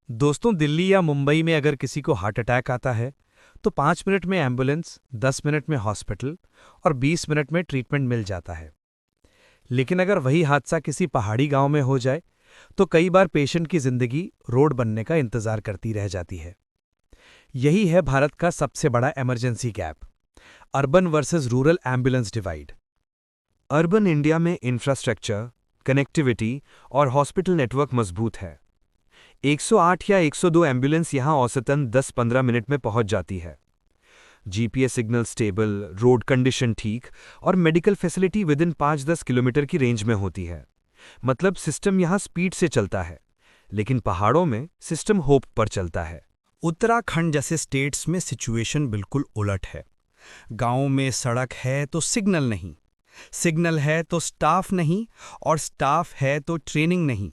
दोस्तों, दिल्ली या मुंबई में अगर किसी को हार्ट अटैक आता है तो 5 मिनट में एम्बुलेंस, 10 मिनट में हॉस्पिटल और 20 मिनट में ट्रीटमेंट मिल जाता है। लेकिन अगर वही हादसा किसी पहाड़ी गांव में हो जाए तो कई बार पेशेंट की जिंदगी रोड बनने का इंतजार करती रह जाती है। यही है भारत का सबसे बड़ा emergency gap, urban versus rural ambulance divide. Urban India में इंफ्रास्ट्रक्चर, कनेक्टिविटी और हॉस्पिटल नेटवर्क मजबूत है। 108 या 102 एम्बुलेंस यहां औसतन 10-15 मिनट में पहुंच जाती है। GPS signal stable, road condition ठीक और medical facility with in 5-10 kilometre की रेंज में होती है। मतलब सिस्टम यहां स्पीड से चलता है, लेकिन पहाड़ों में सिस्टम होप पर चलता है। उत्तराखंड जैसे स्टेट्स में सिचुएशन बिल्कुल उलट है। गांव में सड़क है तो सिग्नल नहीं, सिग्नल है तो स्टाफ नहीं, और स्टाफ है तो ट्रेनिंग नहीं।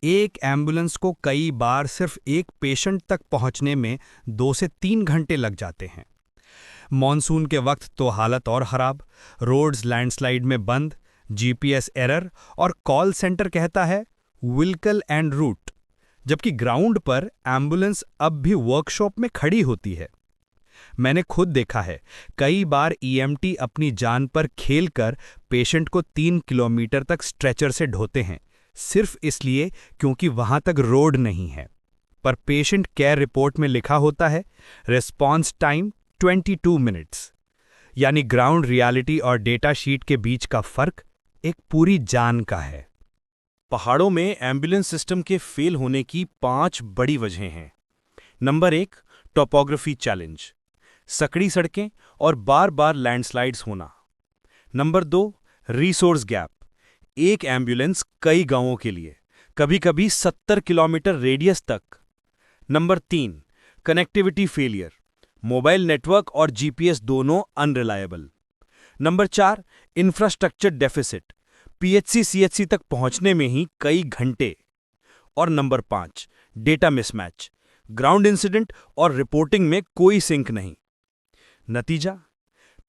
एक एम्बुलेंस को कई बार सिर्फ एक पेशेंट तक पहुंचने में 2 से 3 घंटे लग जाते हैं। मॉनसून के वक्त तो हालत और खराब, रोड्स लैंडस्लाइड में बंद, जीपीएस एरर और कॉल सेंटर कहता है व्हीकल एंड रूट, जबकि ग्राउंड पर एम्बुलेंस अब भी वर्कशॉप में खड़ी होती है। मैंने खुद देखा है, कई बार ईएमटी अपनी जान पर खेलकर पेशेंट को 3 किलोमीटर तक स्ट्रेचर से ढोते हैं, सिर्फ इसलिए क्योंकि वहां तक रोड नहीं है। पर पेशेंट केयर रिपोर्ट में लिखा होता है रिस्पॉन्स टाइम 22 मिनट्स। यानी ग्राउंड रियलिटी और डेटा शीट के बीच का फर्क एक पूरी जान का है। पहाड़ों में एम्बुलेंस सिस्टम के फेल होने की 5 बड़ी वजहें हैं। नंबर 1, टोपोग्राफी चैलेंज, सकड़ी सड़कें और बार बार लैंडस्लाइड्स होना। नंबर 2, रिसोर्स गैप, एक एम्बुलेंस कई गांवों के लिए, कभी कभी 70 किलोमीटर रेडियस तक। Number 3, connectivity failure, mobile network और जीपीएस दोनों unreliable. Number 4, infrastructure deficit, PHC CHC तक पहुंचने में ही कई घंटे। और number 5, data mismatch, ground incident और रिपोर्टिंग में कोई सिंक नहीं। नतीजा,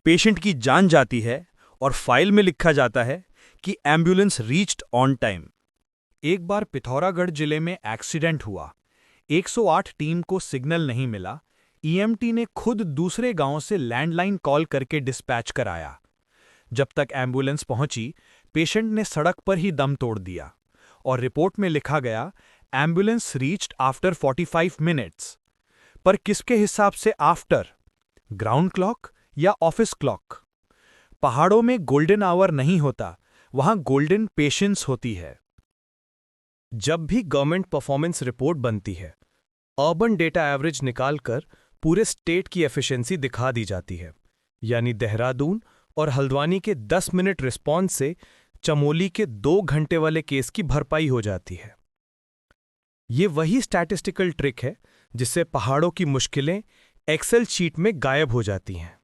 पेशेंट की जान जाती है और फाइल में लिखा जाता है कि एम्बुलेंस रीच्ड ऑन टाइम। एक बार पिथौरागढ़ जिले में एक्सीडेंट हुआ, 108 टीम को सिग्नल नहीं मिला, ईएमटी ने खुद दूसरे गांव से लैंडलाइन कॉल करके डिस्पैच कराया। जब तक एम्बुलेंस पहुंची, पेशेंट ने सड़क पर ही दम तोड़ दिया और रिपोर्ट में लिखा गया एम्बुलेंस रीच्ड आफ्टर 45 मिनट्स। पर किसके हिसाब से आफ्टर, ग्राउंड क्लॉक या ऑफिस क्लॉक? पहाड़ों में गोल्डन आवर नहीं होता, वहां गोल्डन पेशेंस होती है। जब भी गवर्नमेंट परफॉर्मेंस रिपोर्ट बनती है, अर्बन डेटा एवरेज निकालकर पूरे स्टेट की एफिशिएंसी दिखा दी जाती है। यानी देहरादून और हल्द्वानी के 10 मिनट रिस्पॉन्स से चमोली के 2 घंटे वाले केस की भरपाई हो जाती है। ये वही स्टैटिस्टिकल ट्रिक है जिससे पहाड़ों की मुश्किलें एक्सेल शीट में गायब हो जाती हैं।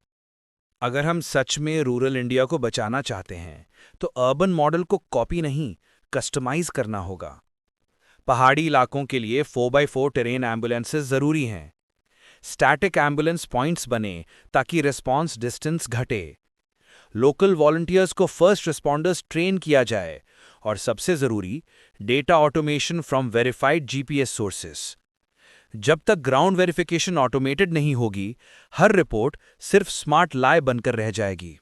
अगर हम सच में रूरल इंडिया को बचाना चाहते हैं तो अर्बन मॉडल को कॉपी नहीं, कस्टमाइज करना होगा। पहाड़ी इलाकों के लिए 4x4 टेरेन एम्बुलेंसेज जरूरी हैं। स्टैटिक एम्बुलेंस पॉइंट्स बने ताकि रिस्पॉन्स डिस्टेंस घटे। लोकल वॉलंटियर्स को फर्स्ट रिस्पॉन्डर्स ट्रेन किया जाए और सबसे जरूरी, data automation from verified GPS sources. जब तक ग्राउंड वेरिफिकेशन ऑटोमेटेड नहीं होगी, हर रिपोर्ट सिर्फ स्मार्ट लाई बनकर रह जाएगी।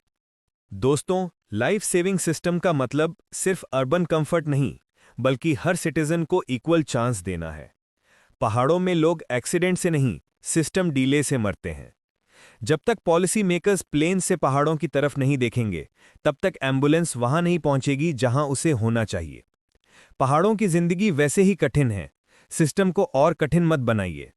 दोस्तों, लाइफ सेविंग सिस्टम का मतलब सिर्फ अर्बन कंफर्ट नहीं, बल्कि हर सिटीजन को इक्वल चांस देना है। पहाड़ों में लोग एक्सीडेंट से नहीं, सिस्टम डीले से मरते हैं। जब तक पॉलिसी मेकर्स प्लेन से पहाड़ों की तरफ नहीं देखेंगे, तब तक एम्बुलेंस वहां नहीं पहुंचेगी जहां उसे होना चाहिए। पहाड़ों की जिंदगी वैसे ही कठिन है, सिस्टम को और कठिन मत बनाइए।